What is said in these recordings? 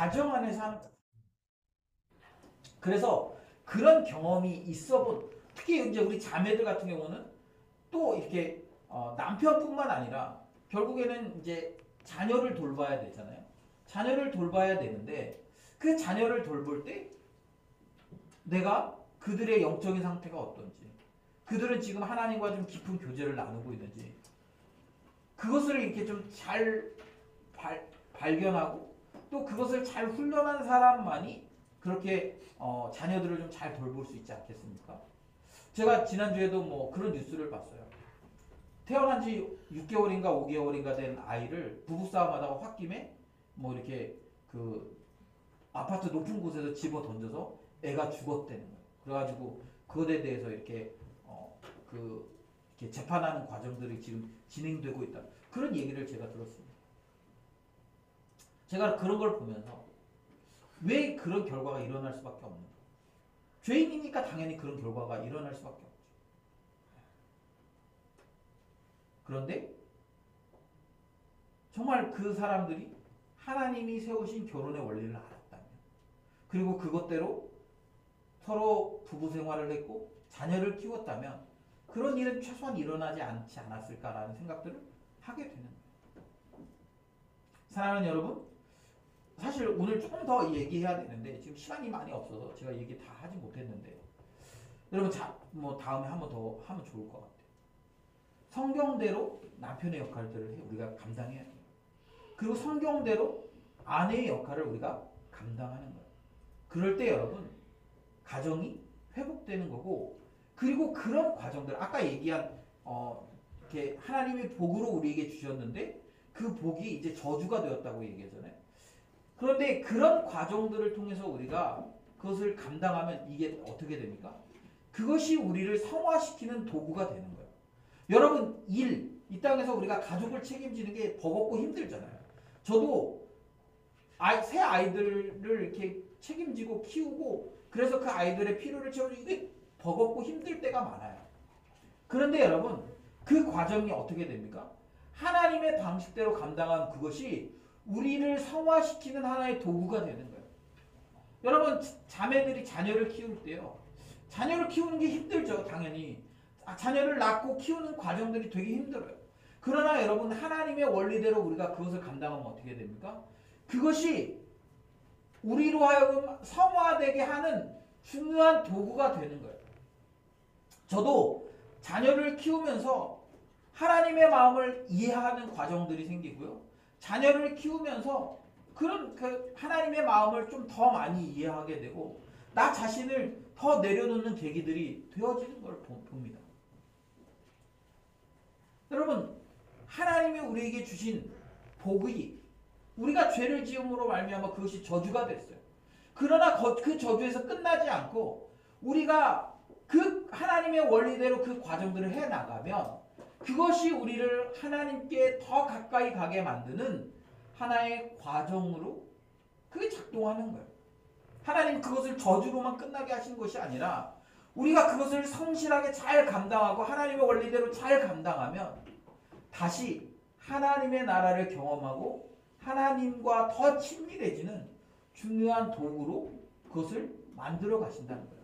가정 안에서 하는 거예요. 그래서 그런 경험이 있어본, 특히 이제 우리 자매들 같은 경우는 또 이렇게 남편뿐만 아니라 결국에는 이제 자녀를 돌봐야 되잖아요. 자녀를 돌봐야 되는데 그 자녀를 돌볼 때 내가 그들의 영적인 상태가 어떤지, 그들은 지금 하나님과 좀 깊은 교제를 나누고 있는지, 그것을 이렇게 좀 잘 발견하고 또 그것을 잘 훈련한 사람만이 그렇게 자녀들을 좀 잘 돌볼 수 있지 않겠습니까? 제가 지난주에도 뭐 그런 뉴스를 봤어요. 태어난 지 6개월인가 5개월인가 된 아이를 부부싸움하다가 홧김에 뭐 이렇게 그 아파트 높은 곳에서 집어 던져서 애가 죽었다는 거예요. 그래가지고 그것에 대해서 이렇게 이렇게 재판하는 과정들이 지금 진행되고 있다. 그런 얘기를 제가 들었습니다. 제가 그런 걸 보면서 왜 그런 결과가 일어날 수밖에 없는가? 죄인이니까 당연히 그런 결과가 일어날 수밖에 없죠. 그런데 정말 그 사람들이 하나님이 세우신 결혼의 원리를 알았다면, 그리고 그것대로 서로 부부 생활을 했고 자녀를 키웠다면 그런 일은 최소한 일어나지 않지 않았을까라는 생각들을 하게 되는 거예요. 사랑하는 여러분, 사실 오늘 조금 더 얘기해야 되는데 지금 시간이 많이 없어서 제가 얘기 다 하지 못했는데, 여러분 뭐 다음에 한 번 더 하면 좋을 것 같아요. 성경대로 남편의 역할들을 우리가 감당해야 돼요. 그리고 성경대로 아내의 역할을 우리가 감당하는 거예요. 그럴 때 여러분 가정이 회복되는 거고, 그리고 그런 과정들 아까 얘기한 이렇게 하나님의 복으로 우리에게 주셨는데 그 복이 이제 저주가 되었다고 얘기하잖아요. 그런데 그런 과정들을 통해서 우리가 그것을 감당하면 이게 어떻게 됩니까? 그것이 우리를 성화시키는 도구가 되는 거예요. 여러분 이 땅에서 우리가 가족을 책임지는 게 버겁고 힘들잖아요. 저도 새 아이들을 이렇게 책임지고 키우고 그래서 그 아이들의 필요를 채워주는 게 버겁고 힘들 때가 많아요. 그런데 여러분 그 과정이 어떻게 됩니까? 하나님의 방식대로 감당한 그것이 우리를 성화시키는 하나의 도구가 되는 거예요. 여러분 자매들이 자녀를 키울 때요, 자녀를 키우는 게 힘들죠. 당연히 자녀를 낳고 키우는 과정들이 되게 힘들어요. 그러나 여러분 하나님의 원리대로 우리가 그것을 감당하면 어떻게 됩니까? 그것이 우리로 하여금 성화되게 하는 중요한 도구가 되는 거예요. 저도 자녀를 키우면서 하나님의 마음을 이해하는 과정들이 생기고요, 자녀를 키우면서 그런 그 하나님의 마음을 좀 더 많이 이해하게 되고 나 자신을 더 내려놓는 계기들이 되어지는 걸 봅니다. 여러분 하나님이 우리에게 주신 복이 우리가 죄를 지음으로 말미암아 그것이 저주가 됐어요. 그러나 그 저주에서 끝나지 않고 우리가 그 하나님의 원리대로 그 과정들을 해나가면 그것이 우리를 하나님께 더 가까이 가게 만드는 하나의 과정으로 그게 작동하는 거예요. 하나님 그것을 저주로만 끝나게 하신 것이 아니라 우리가 그것을 성실하게 잘 감당하고 하나님의 원리대로 잘 감당하면 다시 하나님의 나라를 경험하고 하나님과 더 친밀해지는 중요한 도구로 그것을 만들어 가신다는 거예요.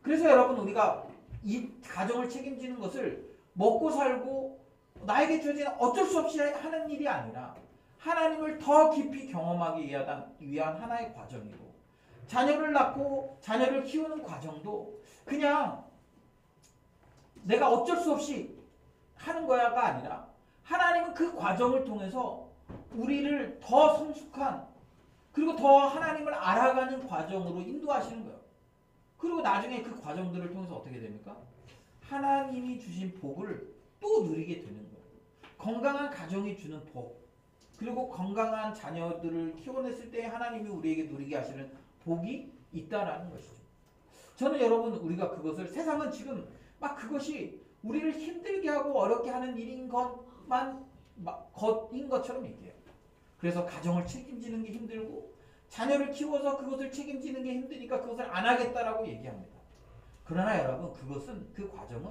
그래서 여러분 우리가 이 가정을 책임지는 것을 먹고 살고 나에게 주어진 어쩔 수 없이 하는 일이 아니라 하나님을 더 깊이 경험하기 위한 하나의 과정이고, 자녀를 낳고 자녀를 키우는 과정도 그냥 내가 어쩔 수 없이 하는 거야가 아니라 하나님은 그 과정을 통해서 우리를 더 성숙한 그리고 더 하나님을 알아가는 과정으로 인도하시는 거예요. 그리고 나중에 그 과정들을 통해서 어떻게 됩니까? 하나님이 주신 복을 또 누리게 되는 거예요. 건강한 가정이 주는 복, 그리고 건강한 자녀들을 키워냈을 때 하나님이 우리에게 누리게 하시는 복이 있다라는 것이죠. 저는 여러분 우리가 그것을, 세상은 지금 막 그것이 우리를 힘들게 하고 어렵게 하는 일인 것처럼 얘기해요. 그래서 가정을 책임지는 게 힘들고 자녀를 키워서 그것을 책임지는 게 힘드니까 그것을 안 하겠다라고 얘기합니다. 그러나 여러분 그것은, 그 과정은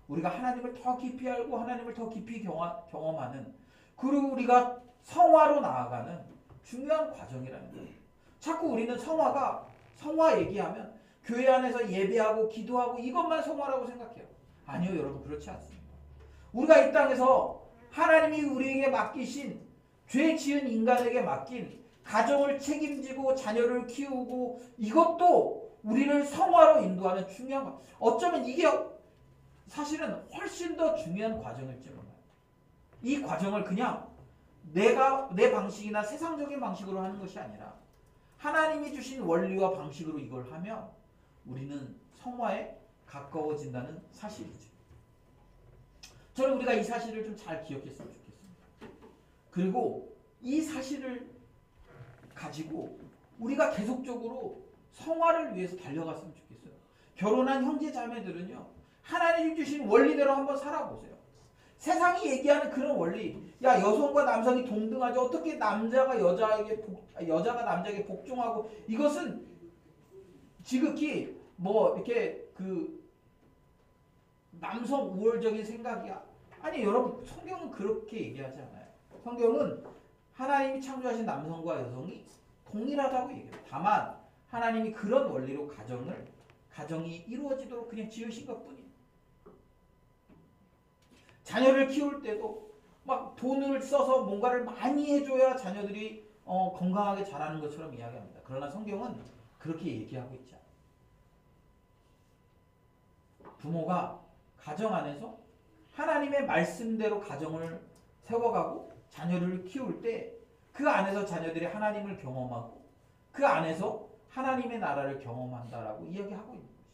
우리가 하나님을 더 깊이 알고 하나님을 더 깊이 경험하는, 그리고 우리가 성화로 나아가는 중요한 과정이라는 거예요. 자꾸 우리는 성화 얘기하면 교회 안에서 예배하고 기도하고 이것만 성화라고 생각해요. 아니요, 여러분, 그렇지 않습니다. 우리가 이 땅에서 하나님이 우리에게 맡기신, 죄 지은 인간에게 맡긴 가정을 책임지고 자녀를 키우고, 이것도 우리를 성화로 인도하는 중요한 것. 어쩌면 이게 사실은 훨씬 더 중요한 과정일지 몰라요. 이 과정을 그냥 내 방식이나 세상적인 방식으로 하는 것이 아니라 하나님이 주신 원리와 방식으로 이걸 하면 우리는 성화에 가까워진다는 사실이죠. 저는 우리가 이 사실을 좀 잘 기억했으면 좋겠습니다. 그리고 이 사실을 가지고 우리가 계속적으로 성화를 위해서 달려갔으면 좋겠어요. 결혼한 형제 자매들은요, 하나님 주신 원리대로 한번 살아보세요. 세상이 얘기하는 그런 원리, 야, 여성과 남성이 동등하지, 어떻게 여자가 남자에게 복종하고, 이것은 지극히 이렇게 남성 우월적인 생각이야. 아니, 여러분, 성경은 그렇게 얘기하지 않아요. 성경은 하나님이 창조하신 남성과 여성이 동일하다고 얘기해요. 다만 하나님이 그런 원리로 가정이 이루어지도록 그냥 지으신 것뿐이에요. 자녀를 키울 때도 막 돈을 써서 뭔가를 많이 해줘야 자녀들이 건강하게 자라는 것처럼 이야기합니다. 그러나 성경은 그렇게 얘기하고 있지 않아요. 부모가 가정 안에서 하나님의 말씀대로 가정을 세워가고 자녀를 키울 때 그 안에서 자녀들이 하나님을 경험하고 그 안에서 하나님의 나라를 경험한다라고 이야기하고 있는 것이죠.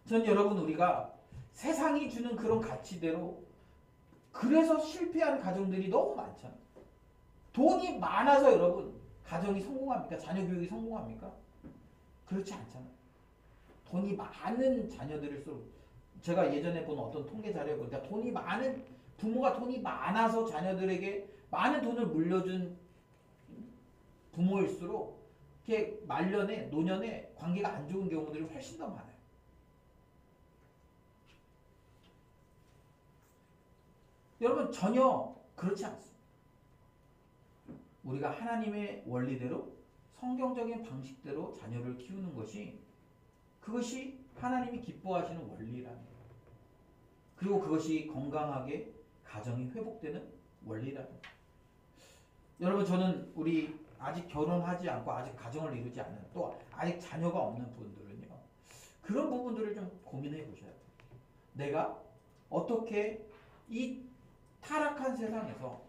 전 여러분, 우리가 세상이 주는 그런 가치대로 그래서 실패한 가정들이 너무 많잖아요. 돈이 많아서 여러분 가정이 성공합니까? 자녀 교육이 성공합니까? 그렇지 않잖아요. 돈이 많은 자녀들일수록, 제가 예전에 본 어떤 통계 자료에 보니까 부모가 돈이 많아서 자녀들에게 많은 돈을 물려준 부모일수록 이렇게 노년에 관계가 안 좋은 경우들이 훨씬 더 많아요. 여러분, 전혀 그렇지 않습니다. 우리가 하나님의 원리대로 성경적인 방식대로 자녀를 키우는 그것이 하나님이 기뻐하시는 원리라는 거예요. 그리고 그것이 건강하게 가정이 회복되는 원리라는 거예요. 여러분, 저는 우리 아직 결혼하지 않고 아직 가정을 이루지 않는, 또 아직 자녀가 없는 분들은요, 그런 부분들을 좀 고민해 보셔야 돼요. 내가 어떻게 이 타락한 세상에서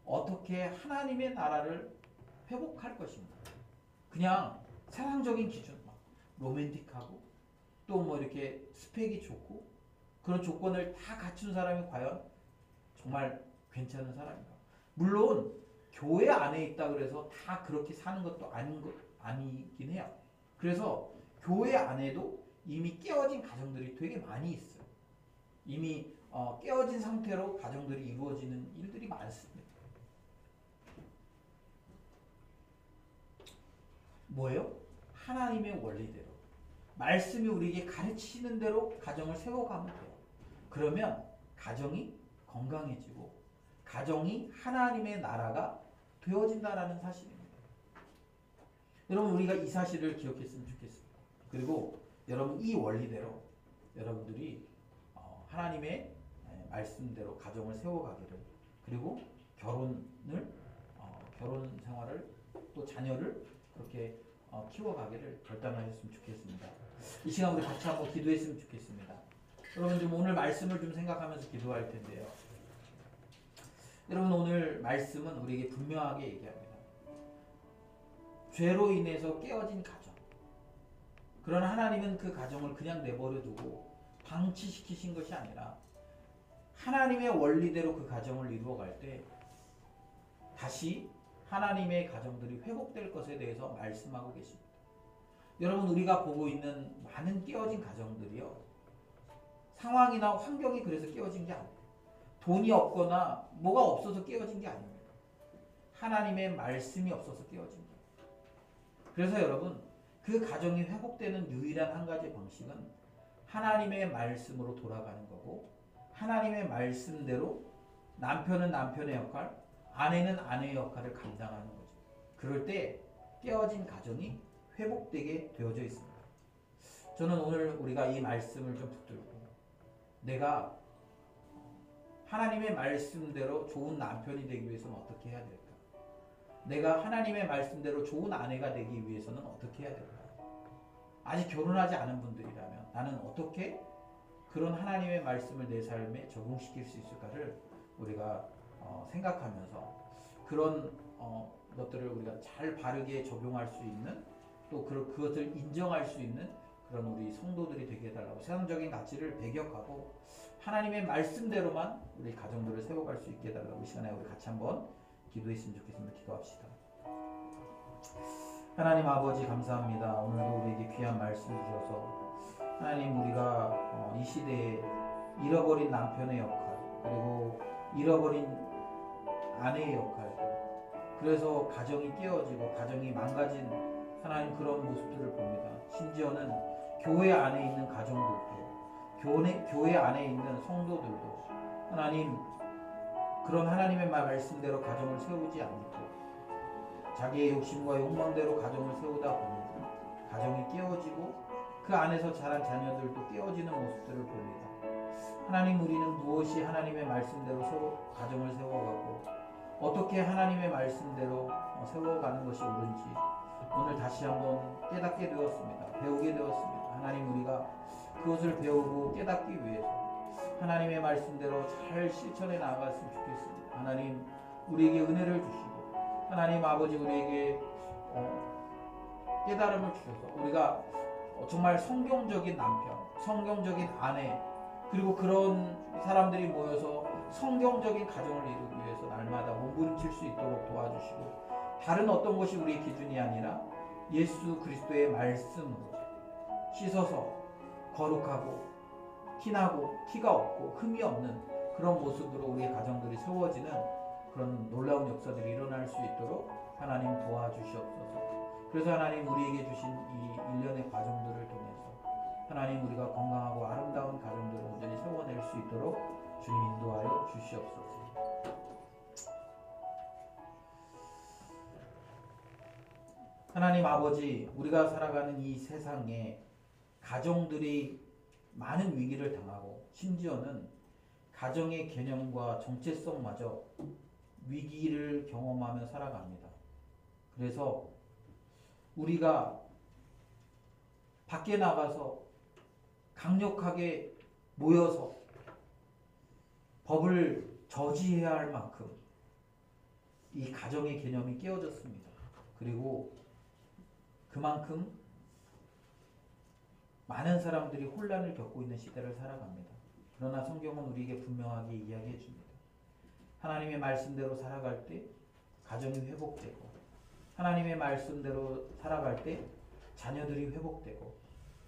어떻게 하나님의 나라를 회복할 것인가. 그냥 세상적인 기준, 로맨틱하고 또 이렇게 스펙이 좋고 그런 조건을 다 갖춘 사람이 과연 정말 괜찮은 사람인가. 물론 교회 안에 있다 그래서 다 그렇게 사는 것도 아니긴 해요. 그래서 교회 안에도 이미 깨어진 가정들이 되게 많이 있어요. 이미 깨어진 상태로 가정들이 이루어지는 일들이 많습니다. 뭐예요? 하나님의 원리대로, 말씀이 우리에게 가르치시는 대로 가정을 세워가면 돼요. 그러면 가정이 건강해지고 가정이 하나님의 나라가 되어진다라는 사실입니다. 여러분, 우리가 이 사실을 기억했으면 좋겠습니다. 그리고 여러분, 이 원리대로 여러분들이 하나님의 말씀대로 가정을 세워가기를, 그리고 결혼 생활을, 또 자녀를 그렇게 키워가기를 결단하셨으면 좋겠습니다. 이 시간 우리 같이 한번 기도했으면 좋겠습니다. 여러분, 좀 오늘 말씀을 좀 생각하면서 기도할 텐데요. 여러분, 오늘 말씀은 우리에게 분명하게 얘기합니다. 죄로 인해서 깨어진 가정. 그러나 하나님은 그 가정을 그냥 내버려 두고 방치시키신 것이 아니라 하나님의 원리대로 그 가정을 이루어갈 때 다시 하나님의 가정들이 회복될 것에 대해서 말씀하고 계십니다. 여러분, 우리가 보고 있는 많은 깨어진 가정들이요, 상황이나 환경이 그래서 깨어진 게 아니에요. 돈이 없거나 뭐가 없어서 깨어진 게 아닙니다. 하나님의 말씀이 없어서 깨어진 거예요. 그래서 여러분, 그 가정이 회복되는 유일한 한 가지 방식은 하나님의 말씀으로 돌아가는 거고, 하나님의 말씀대로 남편은 남편의 역할, 아내는 아내의 역할을 감당하는 거죠. 그럴 때 깨어진 가정이 회복되게 되어져 있습니다. 저는 오늘 우리가 이 말씀을 좀 붙들고 내가 하나님의 말씀대로 좋은 남편이 되기 위해서는 어떻게 해야 될까? 내가 하나님의 말씀대로 좋은 아내가 되기 위해서는 어떻게 해야 될까? 아직 결혼하지 않은 분들이라면 나는 어떻게 그런 하나님의 말씀을 내 삶에 적용시킬 수 있을까를 우리가 생각하면서 그런 것들을 우리가 잘 바르게 적용할 수 있는 또 그것을 인정할 수 있는 그런 우리 성도들이 되게 해달라고 세상적인 가치를 배격하고 하나님의 말씀대로만 우리 가정들을 세워갈 수 있게 해달라고 이 시간에 우리 같이 한번 기도했으면 좋겠습니다. 기도합시다. 하나님 아버지 감사합니다. 오늘도 우리에게 귀한 말씀 주셔서 하나님 우리가 이 시대에 잃어버린 남편의 역할 그리고 잃어버린 아내의 역할 그래서 가정이 깨어지고 가정이 망가진 하나님 그런 모습들을 봅니다. 심지어는 교회 안에 있는 가정들도 교회 안에 있는 성도들도 하나님 그런 하나님의 말씀대로 가정을 세우지 않고 자기의 욕심과 욕망대로 가정을 세우다 보니 가정이 깨어지고 그 안에서 자란 자녀들도 깨어지는 모습들을 봅니다. 하나님 우리는 무엇이 하나님의 말씀대로 가정을 세워가고 어떻게 하나님의 말씀대로 세워가는 것이 옳은지 오늘 다시 한번 깨닫게 되었습니다. 배우게 되었습니다. 하나님 우리가 그것을 배우고 깨닫기 위해서 하나님의 말씀대로 잘 실천해 나아갔으면 좋겠습니다. 하나님 우리에게 은혜를 주시고 하나님 아버지 우리에게 깨달음을 주셔서 우리가 정말 성경적인 남편, 성경적인 아내 그리고 그런 사람들이 모여서 성경적인 가정을 이루기 위해서 날마다 몸부림칠 수 있도록 도와주시고 다른 어떤 것이 우리의 기준이 아니라 예수 그리스도의 말씀으로 씻어서 거룩하고 티나고 티가 없고 흠이 없는 그런 모습으로 우리의 가정들이 세워지는 그런 놀라운 역사들이 일어날 수 있도록 하나님 도와주시옵소서. 그래서 하나님 우리에게 주신 이 일련의 과정들을 통해서 하나님 우리가 건강하고 아름다운 가정들을 온전히 세워낼 수 있도록 주님 인도하여 주시옵소서. 하나님 아버지 우리가 살아가는 이 세상에 가정들이 많은 위기를 당하고 심지어는 가정의 개념과 정체성마저 위기를 경험하며 살아갑니다. 그래서 우리가 밖에 나가서 강력하게 모여서 법을 저지해야 할 만큼 이 가정의 개념이 깨어졌습니다. 그리고 그만큼 많은 사람들이 혼란을 겪고 있는 시대를 살아갑니다. 그러나 성경은 우리에게 분명하게 이야기해 줍니다. 하나님의 말씀대로 살아갈 때 가정이 회복되고 하나님의 말씀대로 살아갈 때 자녀들이 회복되고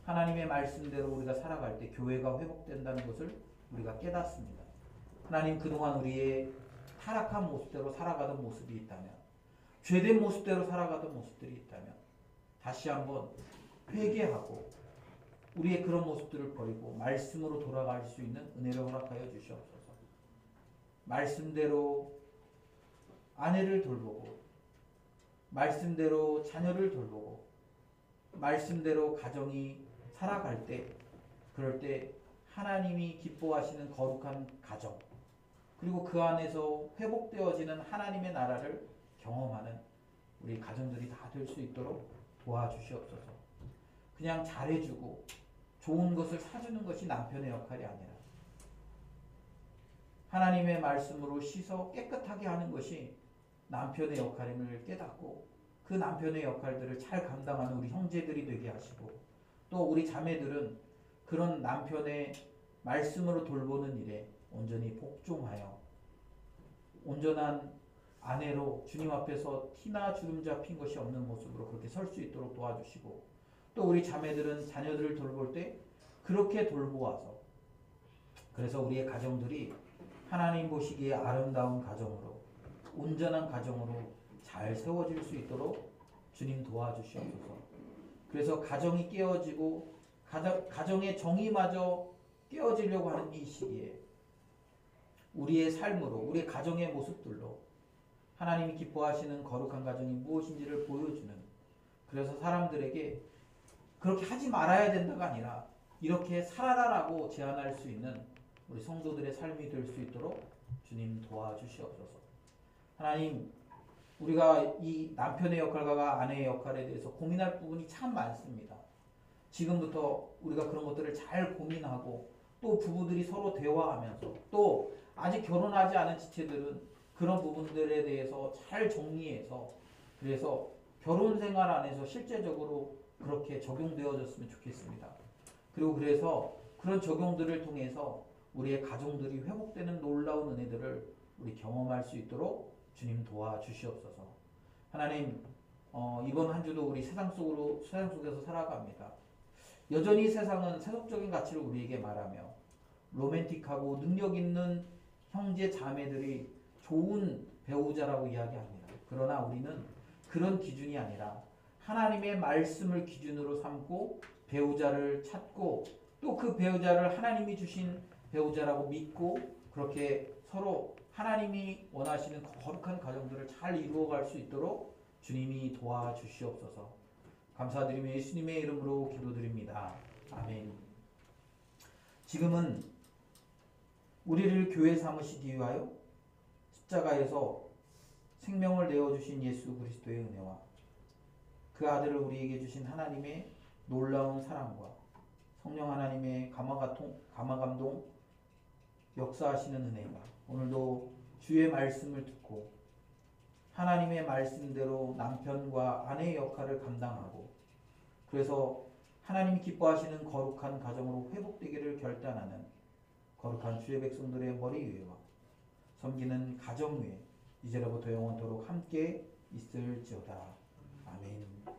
하나님의 말씀대로 우리가 살아갈 때 교회가 회복된다는 것을 우리가 깨닫습니다. 하나님 그동안 우리의 타락한 모습대로 살아가던 모습이 있다면 죄된 모습대로 살아가던 모습들이 있다면 다시 한번 회개하고 우리의 그런 모습들을 버리고 말씀으로 돌아갈 수 있는 은혜를 허락하여 주시옵소서. 말씀대로 아내를 돌보고 말씀대로 자녀를 돌보고 말씀대로 가정이 살아갈 때 그럴 때 하나님이 기뻐하시는 거룩한 가정 그리고 그 안에서 회복되어지는 하나님의 나라를 경험하는 우리 가정들이 다 될 수 있도록 도와주시옵소서. 그냥 잘해주고 좋은 것을 사주는 것이 남편의 역할이 아니라 하나님의 말씀으로 씻어 깨끗하게 하는 것이 남편의 역할임을 깨닫고 그 남편의 역할들을 잘 감당하는 우리 형제들이 되게 하시고 또 우리 자매들은 그런 남편의 말씀으로 돌보는 일에 온전히 복종하여 온전한 아내로 주님 앞에서 티나 주름 잡힌 것이 없는 모습으로 그렇게 설 수 있도록 도와주시고 또 우리 자매들은 자녀들을 돌볼 때 그렇게 돌보아서 그래서 우리의 가정들이 하나님 보시기에 아름다운 가정으로 온전한 가정으로 잘 세워질 수 있도록 주님 도와주시옵소서. 그래서 가정이 깨어지고 가정의 정의마저 깨어지려고 하는 이 시기에 우리의 삶으로 우리의 가정의 모습들로 하나님이 기뻐하시는 거룩한 가정이 무엇인지를 보여주는 그래서 사람들에게 그렇게 하지 말아야 된다가 아니라 이렇게 살아라라고 제안할 수 있는 우리 성도들의 삶이 될 수 있도록 주님 도와주시옵소서. 하나님, 우리가 이 남편의 역할과 아내의 역할에 대해서 고민할 부분이 참 많습니다. 지금부터 우리가 그런 것들을 잘 고민하고 또 부부들이 서로 대화하면서 또 아직 결혼하지 않은 지체들은 그런 부분들에 대해서 잘 정리해서 그래서 결혼 생활 안에서 실제적으로 그렇게 적용되어졌으면 좋겠습니다. 그리고 그래서 그런 적용들을 통해서 우리의 가정들이 회복되는 놀라운 은혜들을 우리 경험할 수 있도록 주님 도와주시옵소서. 하나님, 이번 한 주도 우리 세상 속에서 살아갑니다. 여전히 세상은 세속적인 가치를 우리에게 말하며 로맨틱하고 능력 있는 형제 자매들이 좋은 배우자라고 이야기합니다. 그러나 우리는 그런 기준이 아니라 하나님의 말씀을 기준으로 삼고 배우자를 찾고 또 그 배우자를 하나님이 주신 배우자라고 믿고 그렇게 서로 하나님이 원하시는 거룩한 가정들을 잘 이루어갈 수 있도록 주님이 도와주시옵소서. 감사드리며 예수님의 이름으로 기도드립니다. 아멘. 지금은 우리를 교회 삼으시기 위하여 십자가에서 생명을 내어주신 예수 그리스도의 은혜와 그 아들을 우리에게 주신 하나님의 놀라운 사랑과 성령 하나님의 감화감동 역사하시는 은혜가 오늘도 주의 말씀을 듣고 하나님의 말씀대로 남편과 아내의 역할을 감당하고 그래서 하나님이 기뻐하시는 거룩한 가정으로 회복되기를 결단하는 거룩한 주의 백성들의 머리 위에와 섬기는 가정 위에 이제로부터 영원토록 함께 있을지어다. 아멘.